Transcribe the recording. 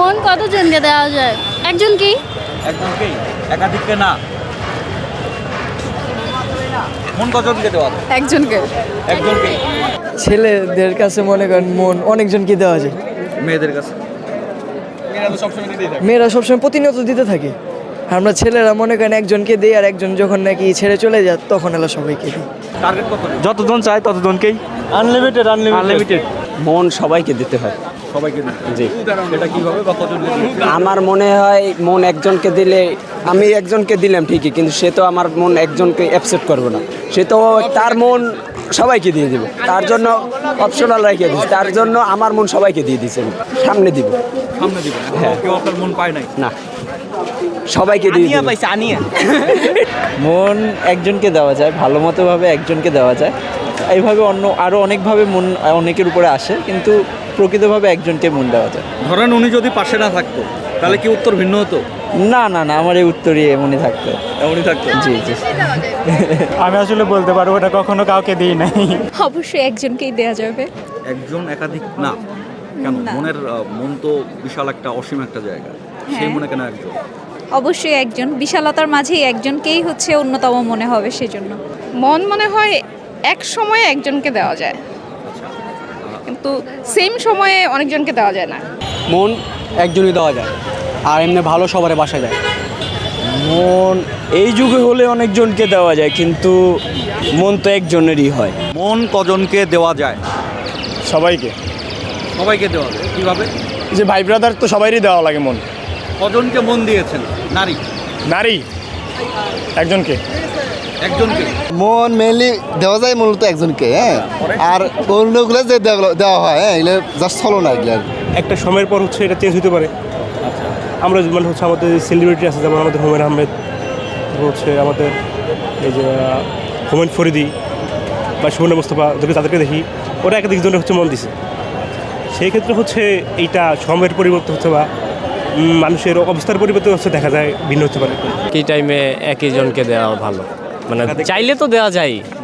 মন কতজনকে দেওয়া যায়? একজনকেই। একজনকেই, একাধিককে না। মন কতজনকে দেওয়া যায়? একজনকে। একজনকেই। ছেলেদের কাছে মনে করেন মন অনেকজনকে দেওয়া যায়। মেয়েদের কাছে? মেয়েরা তো সবসময় দিতেই থাকে। মেয়েরা সবসময় প্রতিনিয়ত দিতে থাকে। আমরা ছেলেরা মনে করেন একজনকে দিই, আর একজন যখন নাকি ছেড়ে চলে যায় তখন এলা সবাইকে দিই। টার্গেট কত? যতজন চায় ততজনকেই। Unlimited unlimited. মন সবাইকে দিতে হয়। সবাইকে দিতে। জি। এটা কিভাবে বা কতজনকে দিতে? আমার মনে হয় মন একজনকে দিলে, আমি একজনকে দিলাম ঠিকই, কিন্তু সে তো আমার মন একজনকে অ্যাকসেপ্ট করবে না। সে তো তার মন সবাইকে দিয়ে দেবে, তার জন্য অপশনাল রেখে দিচ্ছে। তার জন্য আমার মন সবাইকে দিয়ে দিচ্ছে, সামনে দিব। সামনে দিবেন? হ্যাঁ। কেউ আপনার মন পায় নাই? না, সবাইকে দিয়ে দিবে। মন একজনকে দেওয়া যায়, ভালো মতোভাবে একজনকে দেওয়া যায়। এইভাবে অন্য আরও অনেকভাবে মন অনেকের উপরে আসে, কিন্তু প্রকৃতভাবে একজনকে মন দেওয়া যায়। ধরেন উনি যদি পাশে না থাকতো তাহলে কি উত্তর ভিন্ন হতো? না না না, আমার এই উত্তরই এমনই থাকতো। এমনই থাকতো? জি জি। আমি আসলে বলতে পারবো, এটা কখনো কাউকে দিই নাই। অবশ্যই একজনকেই দেওয়া যাবে। একজন, একাধিক না। কেন? মনের মন তো বিশাল একটা, অসীম একটা জায়গা। সেই হ্যাঁ। মনে কেন একজন? অবশ্যই একজন, বিশালতার মাঝেই একজনকেই হচ্ছে অন্যতম মনে হবে সেজন্য। মন মনে হয় এক সময়ে একজনকে দেওয়া যায়, কিন্তু সেম সময়ে অনেকজনকে দেওয়া যায় না। মন একজনই দেওয়া যায়, আর এমনি ভালো সবারে বাসা যায়। মন এই যুগে হলে অনেকজনকে দেওয়া যায়, কিন্তু মন তো একজনেরই হয়। মন কজনকে দেওয়া যায়? সবাইকে। সবাইকে দেওয়া যায়। কিভাবে? যে ভাই ব্রাদার তো সবাইরই দেওয়া লাগে মন। কজনকে মন দিয়েছেন? নারী? নারী একজনকে। একজনকে। মন মেনলি দেওয়া যায় মূলত একজনকে, হ্যাঁ। আর অন্যগুলো যে দেওয়া হয়, হ্যাঁ, এগুলো জাস্ট চলো না এগুলো। একটা সময়ের পর হচ্ছে এটা চেঞ্জ হতে পারে। আমরা যেমন হচ্ছে আমাদের সেলিব্রিটি আছে, যেমন আমাদের হুমায়ুন আহমেদ, হচ্ছে আমাদের এই যে হুমায়ুন ফরিদি বা সুবর্ণ মোস্তফা, তাদেরকে দেখি ওরা একাধিক জনের হচ্ছে মন দিছে। সেই ক্ষেত্রে হচ্ছে এইটা সময়ের পরিবর্তন হচ্ছে বা মানুষের অবস্থার পরিবর্তন হচ্ছে, দেখা যায় ভিন্ন হতে পারে। কি টাইমে একই জনকে দেওয়া ভালো, মানে চাইলে তো দেওয়া যায়।